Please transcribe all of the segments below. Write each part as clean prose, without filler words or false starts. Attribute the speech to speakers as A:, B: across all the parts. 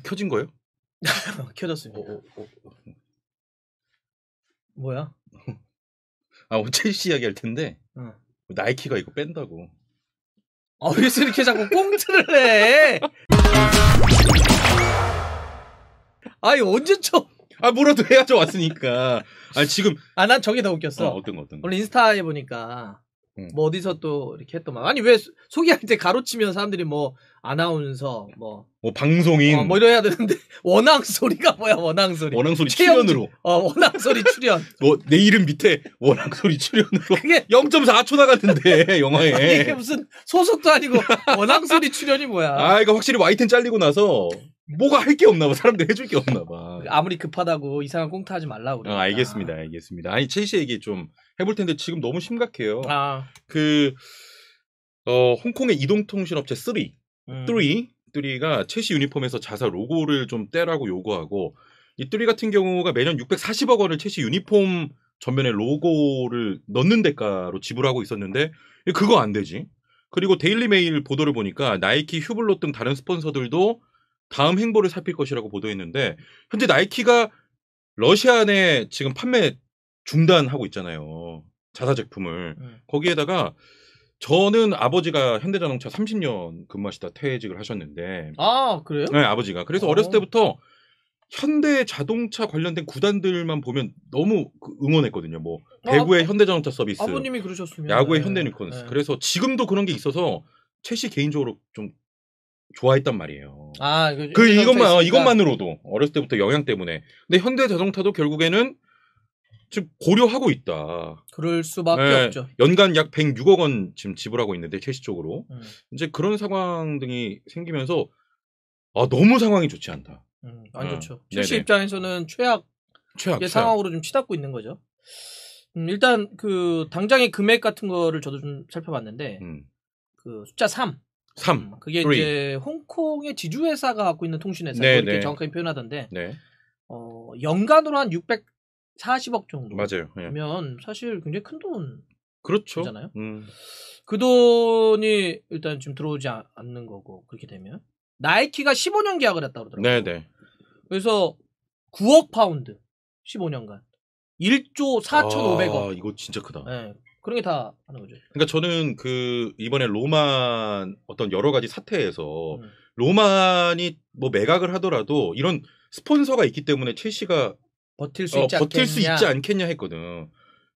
A: 켜진 거예요?
B: 켜졌습니다. 뭐야?
A: 오늘 첼시 이야기 할 텐데 나이키가 이거 뺀다고.
B: 왜 이렇게 자꾸 꽁트를 해? 아니 언제쯤?
A: 뭐라도 해야죠 왔으니까. 지금.
B: 난 저게 더 웃겼어.
A: 어떤 거.
B: 오늘 인스타에 보니까 뭐 어디서 또 이렇게 했더만. 아니 왜 소개할 때 가로치면 사람들이 뭐 아나운서 뭐
A: 방송인
B: 뭐 이래야 되는데 원앙 소리가 뭐야? 원앙 소리.
A: 원앙 소리 출연으로.
B: 원앙 소리 출연.
A: 내 이름 밑에 원앙 소리 출연으로.
B: 그게
A: 0.4초 나갔는데 영화에.
B: 이게 무슨 소속도 아니고 원앙 소리 출연이 뭐야?
A: 이거 확실히 Y10 잘리고 나서 뭐가 할 게 없나 봐. 사람들 해줄 게 없나 봐.
B: 아무리 급하다고 이상한 꽁트 하지 말라고 그래.
A: 알겠습니다. 아니 첼시 얘기 좀 해볼 텐데 지금 너무 심각해요. 홍콩의 이동통신업체 3가 첼시 유니폼에서 자사 로고를 좀 떼라고 요구하고, 이 3 같은 경우가 매년 640억 원을 첼시 유니폼 전면에 로고를 넣는 대가로 지불하고 있었는데 그거 안 되지. 그리고 데일리메일 보도를 보니까 나이키, 휴블롯 등 다른 스폰서들도 다음 행보를 살필 것이라고 보도했는데, 현재 나이키가 러시아 내 지금 판매 중단하고 있잖아요. 자사 제품을. 거기에다가 저는 아버지가 현대자동차 30년 근무하시다 퇴직을 하셨는데.
B: 그래요?
A: 네, 아버지가. 그래서 어렸을 때부터 현대자동차 관련된 구단들만 보면 너무 응원했거든요. 뭐 배구의 현대자동차 서비스,
B: 아버님이 그러셨으면
A: 야구의 현대니콘스.
B: 네.
A: 그래서 지금도 그런 게 있어서 첼시 개인적으로 좀 좋아했단 말이에요. 이것만으로도 어렸을 때부터 영향 때문에. 근데 현대자동차도 결국에는 지금 고려하고 있다.
B: 그럴 수밖에 없죠.
A: 연간 약 106억 원 지금 지불하고 있는데 첼시 쪽으로. 이제 그런 상황 등이 생기면서 너무 상황이 좋지 않다.
B: 안 좋죠. 첼시 입장에서는 최악의 상황으로 좀 치닫고 있는 거죠. 일단 당장의 금액 같은 거를 저도 좀 살펴봤는데 숫자 3. 그게
A: 3.
B: 이제 홍콩의 지주회사가 갖고 있는 통신회사 이렇게 정확하게 표현하던데 연간으로 한 640억 정도.
A: 맞아요.
B: 그러면 사실 굉장히 큰 돈.
A: 그렇죠.
B: 잖아요. 그 돈이 일단 지금 들어오지 않는 거고, 그렇게 되면 나이키가 15년 계약을 했다고 그러더라고요.
A: 네네.
B: 그래서 9억 파운드 15년간 1조 4,500억.
A: 이거 진짜 크다.
B: 네. 그런 게 다 하는 거죠.
A: 그러니까 저는 이번에 로만 어떤 여러 가지 사태에서 로만이 뭐 매각을 하더라도 이런 스폰서가 있기 때문에 첼시가
B: 버틸 수 있지
A: 않겠냐 했거든.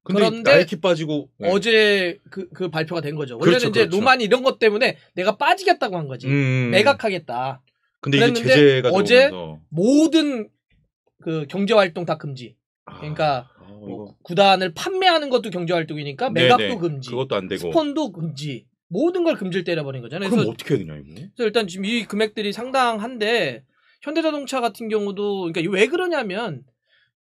B: 그런데
A: 나이키 빠지고
B: 어제 그 발표가 된 거죠. 원래는 이제 로만이 이런 것 때문에 내가 빠지겠다고 한 거지. 매각하겠다.
A: 근데 이제 제재가
B: 어제
A: 들어오면서
B: 모든 경제 활동 다 금지. 그러니까 구단을 판매하는 것도 경제 활동이니까 매각도 금지.
A: 그것도 안 되고.
B: 스폰도 금지. 모든 걸 금지를 때려버린 거잖아요.
A: 그럼 어떻게 해야 되냐 이거?
B: 그래서 일단 지금 이 금액들이 상당한데 현대자동차 같은 경우도 그러니까 왜 그러냐면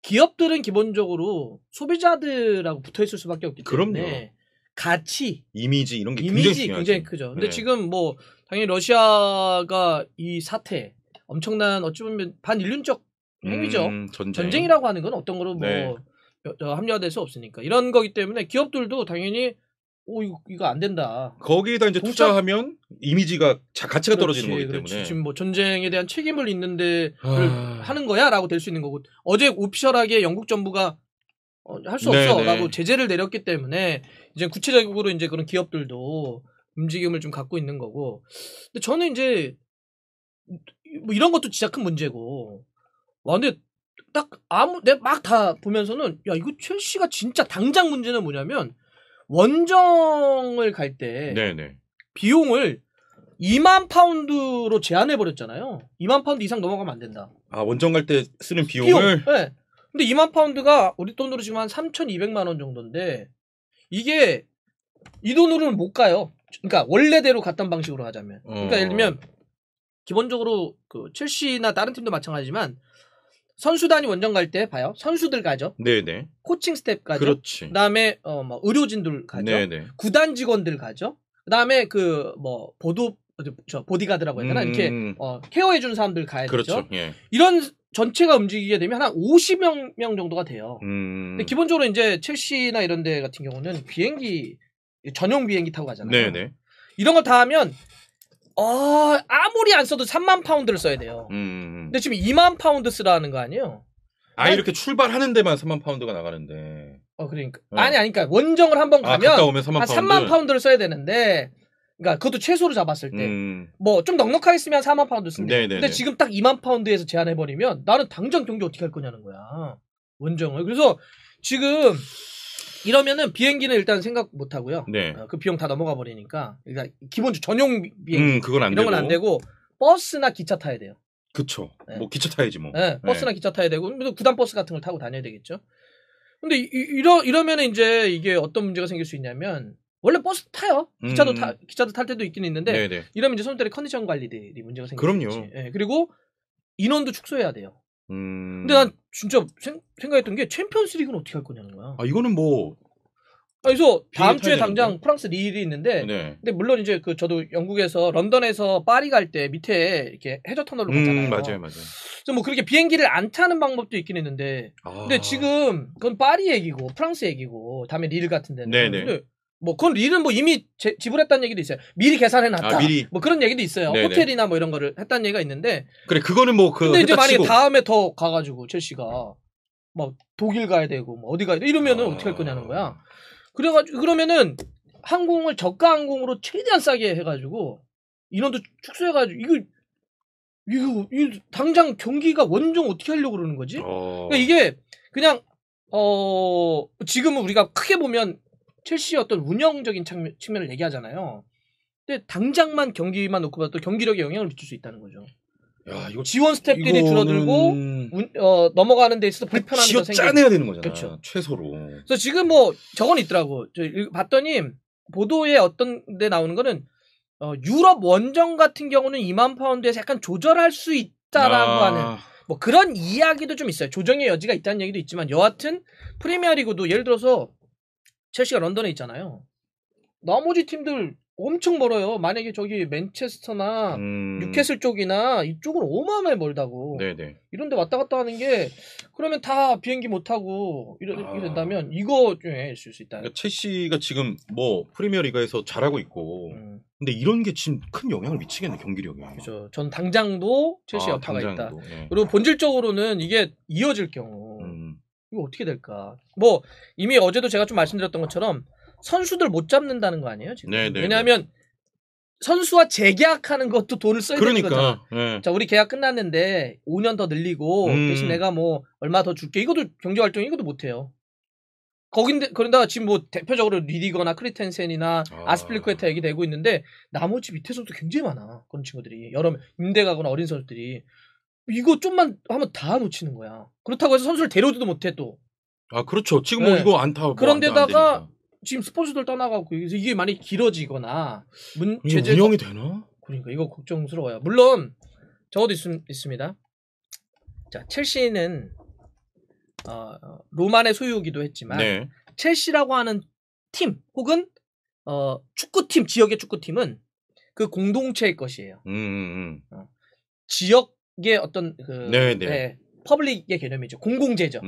B: 기업들은 기본적으로 소비자들하고 붙어 있을 수밖에 없기 때문에
A: 그럼요.
B: 가치,
A: 이미지 이런 게
B: 굉장히 크죠. 근데 지금 뭐 당연히 러시아가 이 사태 엄청난 어찌 보면 반인륜적 행위죠. 전쟁이라고 하는 건 어떤 거로 합리화될 수 없으니까 이런 거기 때문에 기업들도 당연히 이거 안 된다.
A: 거기에다 이제 투자하면 이미지가 가치가 떨어지는 거기 때문에
B: 지금 뭐 전쟁에 대한 책임을 있는데 하는 거야라고 될 수 있는 거고 어제 오피셜하게 영국 정부가 할 수 없어라고 제재를 내렸기 때문에 이제 구체적으로 이제 그런 기업들도 움직임을 좀 갖고 있는 거고. 근데 저는 이제 뭐 이런 것도 진짜 큰 문제고. 근데 내가 막 다 보면서는 야 이거 첼시가 진짜 당장 문제는 뭐냐면 원정을 갈 때 비용을 2만 파운드로 제한해 버렸잖아요. 2만 파운드 이상 넘어가면 안 된다.
A: 원정 갈 때 쓰는 비용을?
B: 네. 근데 2만 파운드가 우리 돈으로 지금 한 3,200만 원 정도인데 이게 이 돈으로는 못 가요. 그러니까 원래대로 갔던 방식으로 하자면. 그러니까 예를 들면 기본적으로 첼시나 다른 팀도 마찬가지지만 선수단이 원정 갈 때 봐요. 선수들 가죠.
A: 네네.
B: 코칭 스텝 가죠.
A: 그렇지.
B: 그다음에 뭐 의료진들 가죠.
A: 네네.
B: 구단 직원들 가죠. 그다음에 보디가드라고 해야 되나? 이렇게 케어해 주는 사람들 가야죠.
A: 그렇죠. 예.
B: 이런 전체가 움직이게 되면 한 50명 정도가 돼요. 근데 기본적으로 이제 첼시나 이런 데 같은 경우는 비행기 전용 비행기 타고 가잖아요.
A: 네네.
B: 이런 걸 다 하면 아무리 안 써도 3만 파운드를 써야 돼요. 근데 지금 2만 파운드 쓰라는 거 아니에요?
A: 이렇게 출발하는 데만 3만 파운드가 나가는데.
B: 그러니까. 그러니까 원정을 한번 가면
A: 갔다 오면 3만
B: 한 3만 파운드를 써야 되는데, 그러니까 그것도 최소로 잡았을 때, 뭐 좀 넉넉하게 쓰면 4만 파운드 쓴대. 근데 지금 딱 2만 파운드에서 제한해버리면 나는 당장 경기 어떻게 할 거냐는 거야. 원정을. 그래서 지금 이러면은 비행기는 일단 생각 못 하고요.
A: 네.
B: 그 비용 다 넘어가 버리니까 일단 기본적으로 전용 비행기
A: 그건 안
B: 이런 건 안 되고 버스나 기차 타야 돼요.
A: 그쵸. 네. 뭐 기차 타야지 뭐.
B: 네, 버스나 기차 타야 되고 구단 버스 같은 걸 타고 다녀야 되겠죠. 근데 이러면은 이제 이게 어떤 문제가 생길 수 있냐면 원래 버스 타요. 기차도 탈 때도 있긴 있는데
A: 네네.
B: 이러면 이제 선수들의 컨디션 관리들이 문제가 생길 수
A: 그럼요.
B: 있지. 네, 그리고 인원도 축소해야 돼요. 근데 난 진짜 생각했던 게 챔피언스 리그는 어떻게 할 거냐는 거야.
A: 이거는 뭐.
B: 그래서 다음 주에 당장 프랑스 리일이 있는데,
A: 네.
B: 근데 물론 이제 저도 영국에서 런던에서 파리 갈 때 밑에 이렇게 해저 터널로 갔잖아요.
A: 맞아요.
B: 그래서 뭐 그렇게 비행기를 안 타는 방법도 있긴 있는데, 근데 지금 그건 파리 얘기고 프랑스 얘기고 다음에 리일 같은 데는.
A: 네네.
B: 근데 뭐 그건 리일은 뭐 이미 지불했다는 얘기도 있어요. 미리 계산해놨다. 뭐 그런 얘기도 있어요. 네네. 호텔이나 뭐 이런 거를 했다는 얘기가 있는데.
A: 그래 그거는 뭐
B: 근데 이제 만약에 다음에 더 가가지고 첼시가 막 독일 가야 되고 뭐 어디 가야 돼 이러면은 어떻게 할 거냐는 거야. 그러면은 항공을 저가 항공으로 최대한 싸게 해가지고 인원도 축소해가지고 이거 당장 경기가 원정 어떻게 하려고 그러는 거지? 그러니까 이게 그냥 지금은 우리가 크게 보면 첼시의 어떤 운영적인 측면을 얘기하잖아요. 근데 당장만 경기만 놓고 봐도 경기력에 영향을 미칠 수 있다는 거죠.
A: 야, 이거
B: 지원 스텝들이 줄어들고 넘어가는 데 있어서 불편함이 더 생기고.
A: 짜내야 되는 거잖아.
B: 그렇죠.
A: 최소로.
B: 그래서 지금 뭐 저건 있더라고. 봤더니 보도에 어떤 데 나오는 거는 유럽 원정 같은 경우는 2만 파운드에서 약간 조절할 수 있다라고 하는 뭐 그런 이야기도 좀 있어요. 조정의 여지가 있다는 얘기도 있지만 여하튼 프리미어리그도 예를 들어서 첼시가 런던에 있잖아요. 나머지 팀들 엄청 멀어요. 만약에 저기 맨체스터나 뉴캐슬 쪽이나 이쪽은 어마어마하게 멀다고.
A: 네네.
B: 이런데 왔다 갔다 하는 게 그러면 다 비행기 못 타고 이렇게 된다면 이거 중에 있을 수 있다.
A: 그러니까 첼시가 지금 뭐 프리미어리그에서 잘하고 있고, 근데 이런 게 지금 큰 영향을 미치겠네 경기력에.
B: 그렇죠. 전 당장도 첼시 여파가 있다.
A: 네.
B: 그리고 본질적으로는 이게 이어질 경우 이거 어떻게 될까? 뭐 이미 어제도 제가 좀 말씀드렸던 것처럼. 선수들 못 잡는다는 거 아니에요 지금?
A: 네네.
B: 왜냐하면 선수와 재계약하는 것도 돈을 써야 되는 거잖아.
A: 네.
B: 자, 우리 계약 끝났는데 5년 더 늘리고 대신 내가 뭐 얼마 더 줄게. 이것도 경제 활동 이것도 못 해요. 그런다가 지금 뭐 대표적으로 리디거나 크리텐센이나 아스필리쿠에타 얘기되고 있는데 나머지 밑에 선수 굉장히 많아. 그런 친구들이 여러 임대 가거나 어린 선수들이 이거 좀만 하면 다 놓치는 거야. 그렇다고 해서 선수를 데려오지도 못해 또.
A: 그렇죠. 지금 뭐 이거 안 타고.
B: 그런데다가 지금 스폰서들 떠나가고 이게 많이 길어지거나
A: 제재 운영이 되나?
B: 그러니까 이거 걱정스러워요. 물론 적어도 있습니다. 자, 첼시는 로만의 소유이기도 했지만 첼시라고 하는 팀 혹은 축구팀 지역의 축구팀은 그 공동체의 것이에요. 지역의 어떤 퍼블릭의 개념이죠. 공공재죠.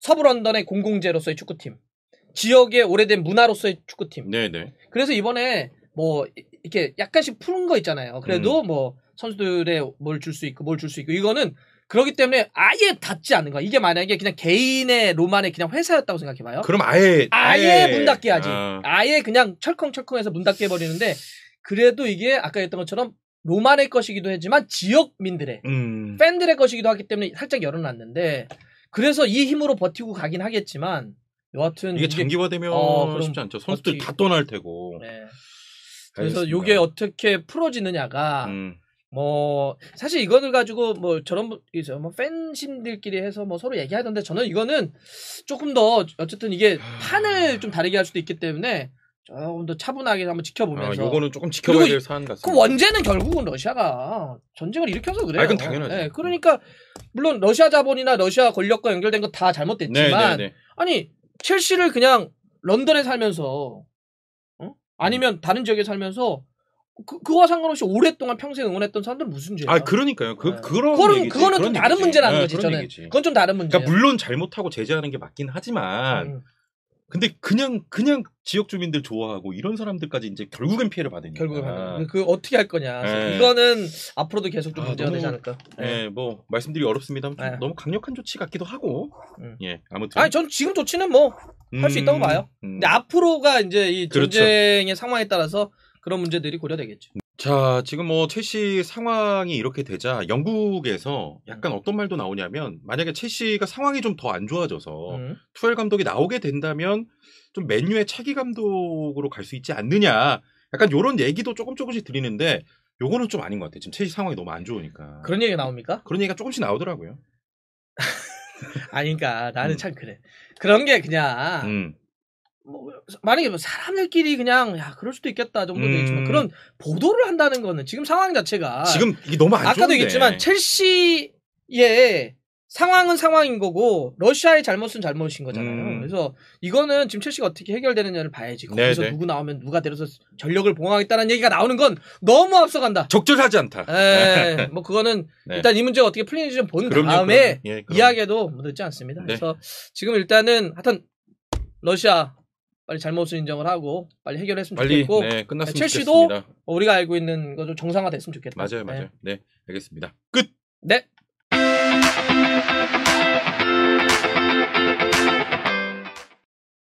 B: 서부 런던의 공공재로서의 축구팀. 지역의 오래된 문화로서의 축구팀.
A: 네네.
B: 그래서 이번에 뭐 이렇게 약간씩 푸는 거 있잖아요. 그래도 뭐 선수들의 뭘 줄 수 있고 이거는 그렇기 때문에 아예 닫지 않는 거야. 이게 만약에 그냥 개인의 로만의 그냥 회사였다고 생각해봐요.
A: 그럼 아예
B: 문 닫게 하지. 아예 그냥 철컹철컹해서 문 닫게 해버리는데 그래도 이게 아까 했던 것처럼 로만의 것이기도 했지만 지역민들의 팬들의 것이기도 하기 때문에 살짝 열어놨는데 그래서 이 힘으로 버티고 가긴 하겠지만 여하튼
A: 이게 장기화되면 쉽지 않죠. 선수들 다 떠날 테고.
B: 네. 그래서 이게 어떻게 풀어지느냐가 뭐 사실 이거를 가지고 뭐 저런 뭐 팬심들끼리 해서 뭐 서로 얘기하던데 저는 이거는 조금 더 어쨌든 이게 판을 좀 다르게 할 수도 있기 때문에 조금 더 차분하게 한번 지켜보면서.
A: 요거는 조금 지켜봐야 될 사안 같습니다.
B: 그 원죄는 결국은 러시아가 전쟁을 일으켜서 그래요.
A: 그건 당연하죠.
B: 네, 그러니까 물론 러시아 자본이나 러시아 권력과 연결된 거 다 잘못됐지만 아니 첼시를 그냥 런던에 살면서 아니면 다른 지역에 살면서 그와 상관없이 오랫동안 평생 응원했던 사람들은 무슨 죄야?
A: 그러니까요. 그거는
B: 좀 다른 문제라는 거지 저는. 그건 좀 다른 문제.
A: 그러니까 물론 잘못하고 제재하는 게 맞긴 하지만 근데 그냥 지역 주민들 좋아하고 이런 사람들까지 이제 결국엔 피해를 받으니까.
B: 결국은 그 어떻게 할 거냐.
A: 네.
B: 이거는 앞으로도 계속 좀 문제가
A: 너무,
B: 되지 않을까.
A: 네, 뭐 말씀드리기 어렵습니다만 좀
B: 네.
A: 너무 강력한 조치 같기도 하고. 예, 아무튼.
B: 아니 전 지금 조치는 뭐 할 수 있다고 봐요. 근데 앞으로가 이제 이 전쟁의 그렇죠. 상황에 따라서 그런 문제들이 고려되겠죠.
A: 자, 지금 뭐 첼시 상황이 이렇게 되자 영국에서 약간 어떤 말도 나오냐면 만약에 첼시가 상황이 좀 더 안 좋아져서 투엘 감독이 나오게 된다면 좀 맨유의 차기 감독으로 갈 수 있지 않느냐. 약간 요런 얘기도 조금씩 들리는데 요거는 좀 아닌 것 같아요. 지금 첼시 상황이 너무 안 좋으니까.
B: 그런 얘기가 나옵니까?
A: 그런 얘기가 조금씩 나오더라고요.
B: 아니, 그러니까 나는 참 그래. 그런 게 그냥 뭐 만약에 뭐 사람들끼리 그냥 야 그럴 수도 있겠다 정도 되겠지만 그런 보도를 한다는 거는 지금 상황 자체가
A: 지금 이게 너무 안 좋은데.
B: 아까도 얘기했지만 첼시의 상황은 상황인 거고 러시아의 잘못은 잘못인 거잖아요. 그래서 이거는 지금 첼시가 어떻게 해결되느냐를 봐야지. 거기서 네네. 누구 나오면 누가 데려서 전력을 봉합하겠다는 얘기가 나오는 건 너무 앞서간다.
A: 적절하지 않다.
B: 네, 뭐 그거는 네. 일단 이 문제가 어떻게 풀리는지 좀 본 다음에 예, 이야기해도 늦지 않습니다. 네. 그래서 지금 일단은 하여튼 러시아 빨리 잘못을 인정을 하고 빨리 해결했으면 좋겠고
A: 네, 끝났으면
B: 첼시도
A: 좋겠습니다.
B: 우리가 알고 있는 거 좀 정상화됐으면 좋겠다.
A: 맞아요. 네, 알겠습니다. 끝.
B: 네.